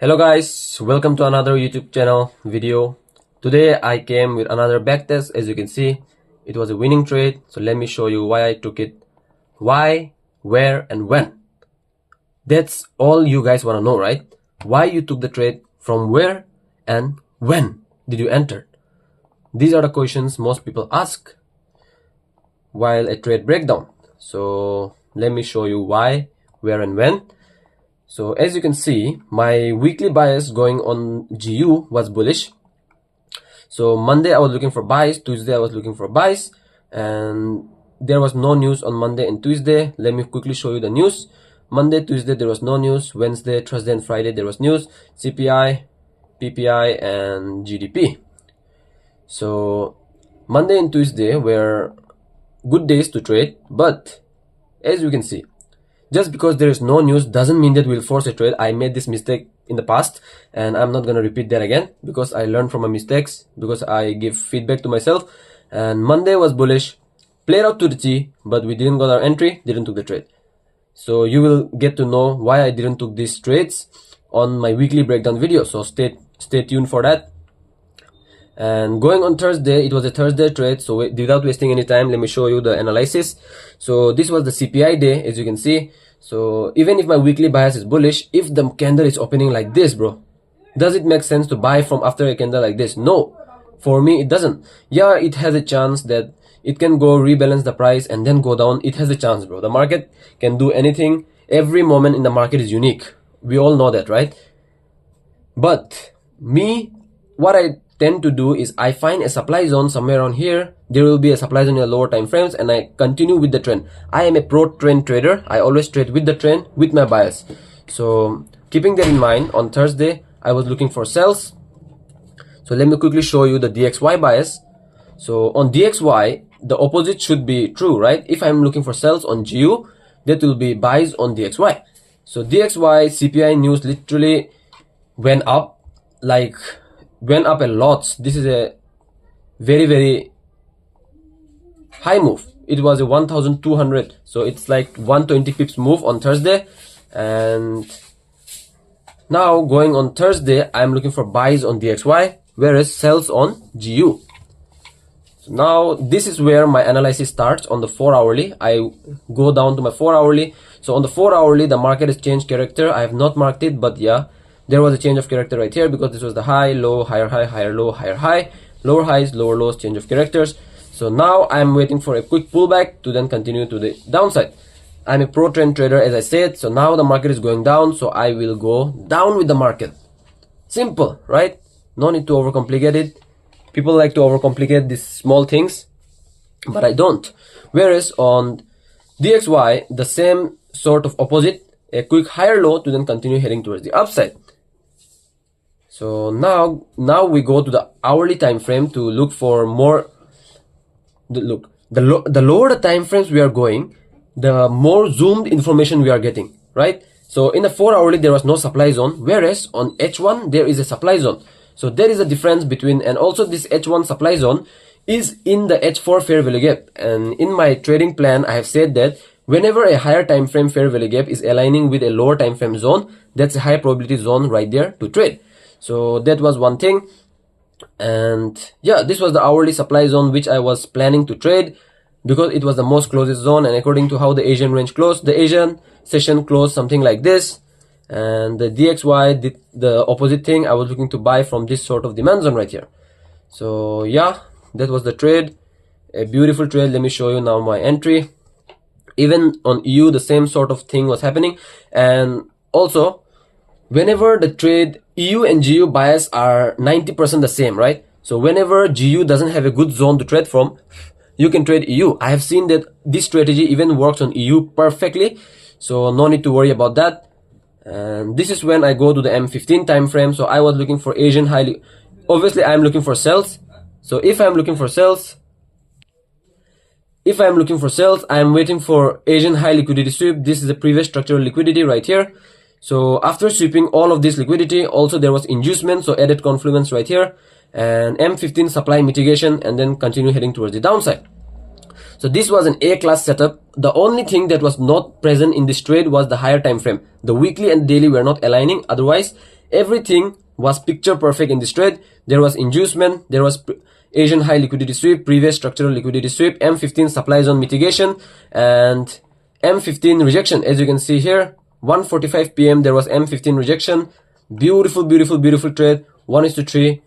Hello guys, welcome to another YouTube channel video. Today I came with another backtest. As you can see, it was a winning trade. So let me show you why I took it, why, where and when. That's all you guys want to know, right? Why you took the trade, from where and when did you enter? These are the questions most people ask while a trade breakdown. So let me show you why, where and when. So as you can see, my weekly bias going on GU was bullish. So Monday I was looking for buys, Tuesday I was looking for buys, and there was no news on Monday and Tuesday. Let me quickly show you the news. Monday, Tuesday there was no news. Wednesday, Thursday and Friday there was news. CPI, PPI and GDP. So Monday and Tuesday were good days to trade, but as you can see, just because there is no news doesn't mean that we'll force a trade. I made this mistake in the past and I'm not going to repeat that again, because I learned from my mistakes, because I give feedback to myself. And Monday was bullish, played out to the T, but we didn't got our entry, didn't took the trade. So you will get to know why I didn't took these trades on my weekly breakdown video. So stay tuned for that. And going on Thursday, it was a Thursday trade, so without wasting any time, let me show you the analysis. So this was the CPI day, as you can see. So even if my weekly bias is bullish, if the candle is opening like this, bro, does it make sense to buy from after a candle like this? No, for me it doesn't. Yeah, it has a chance that it can go rebalance the price and then go down. It has a chance, bro. The market can do anything. Every moment in the market is unique. We all know that, right? But me, what I tend to do is I find a supply zone somewhere around here. There will be a supply zone in the lower time frames and I continue with the trend. I am a pro trend trader. I always trade with the trend, with my bias. So keeping that in mind, on Thursday I was looking for sells. So let me quickly show you the DXY bias. So on DXY, the opposite should be true, right? If I'm looking for sells on GU, that will be buys on DXY. So DXY CPI news literally went up, like went up a lot. This is a very high move. It was a 1200, so it's like 120 pips move on Thursday. And now going on Thursday, I'm looking for buys on DXY, whereas sells on GU. So now this is where my analysis starts. On the 4 hourly, I go down to my 4 hourly. So on the 4 hourly, the market has changed character. I have not marked it, but yeah, there was a change of character right here, because this was the high, low, higher high, higher low, higher high, lower highs, lower lows, change of characters. So now I'm waiting for a quick pullback to then continue to the downside. I'm a pro trend trader, as I said. So now the market is going down, so I will go down with the market. Simple, right? No need to overcomplicate it. People like to overcomplicate these small things, but I don't. Whereas on DXY, the same sort of opposite, a quick higher low to then continue heading towards the upside. So now we go to the hourly time frame to look for more. Look, the lower the time frames we are going, the more zoomed information we are getting, right? So in the 4 hourly there was no supply zone, whereas on H1 there is a supply zone. So there is a difference between, and also this H1 supply zone is in the H4 fair value gap. And in my trading plan, I have said that whenever a higher time frame fair value gap is aligning with a lower time frame zone, that's a high probability zone right there to trade. So that was one thing. And yeah, this was the hourly supply zone which I was planning to trade, because it was the most closest zone. And according to how the Asian range closed, the Asian session closed something like this, and the DXY did the opposite thing. I was looking to buy from this sort of demand zone right here. So yeah, that was the trade, a beautiful trade. Let me show you now my entry. Even on EU, the same sort of thing was happening. And also, whenever the trade EU and GU bias are 90% the same, right? So whenever GU doesn't have a good zone to trade from, you can trade EU. I have seen that this strategy even works on EU perfectly, so no need to worry about that. And this is when I go to the M15 time frame. So I was looking for Asian highly, obviously I'm looking for sells. So if I'm looking for sells, I'm waiting for Asian high liquidity sweep. This is the previous structural liquidity right here. So after sweeping all of this liquidity, also there was inducement, so added confluence right here, and M15 supply mitigation, and then continue heading towards the downside. So this was an A-class setup. The only thing that was not present in this trade was the higher time frame. The weekly and daily were not aligning. Otherwise, Everything was picture perfect in this trade. There was inducement, there was Asian high liquidity sweep, previous structural liquidity sweep, M15 supply zone mitigation, and M15 rejection. As you can see here, 1:45 p.m. there was M15 rejection. Beautiful, beautiful, beautiful trade. 1:3.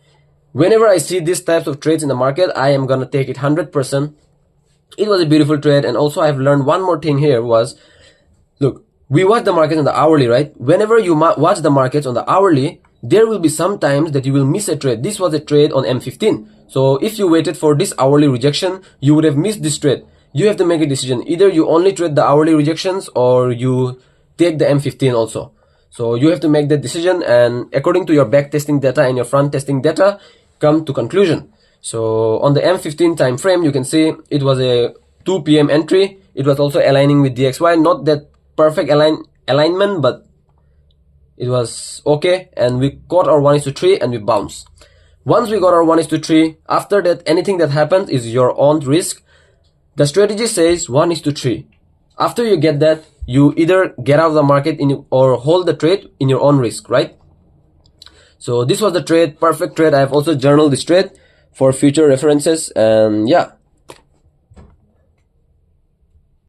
Whenever I see these types of trades in the market, I am gonna take it 100%. It was a beautiful trade. And also I've learned one more thing here was, look, we watch the market on the hourly, right? Whenever you watch the markets on the hourly, there will be some times that you will miss a trade. This was a trade on M15. So if you waited for this hourly rejection, you would have missed this trade. You have to make a decision. Either you only trade the hourly rejections or you take the M15 also. So you have to make that decision, and according to your back testing data and your front testing data, come to conclusion. So on the M15 time frame, you can see it was a 2 p.m. entry. It was also aligning with DXY. Not that perfect alignment, but it was okay, and we got our 1:3 and we bounced. Once we got our 1:3, after that, anything that happens is your own risk. The strategy says 1:3. After you get that, you either get out of the market or hold the trade in your own risk, right? So this was the trade, perfect trade. I have also journaled this trade for future references, and yeah,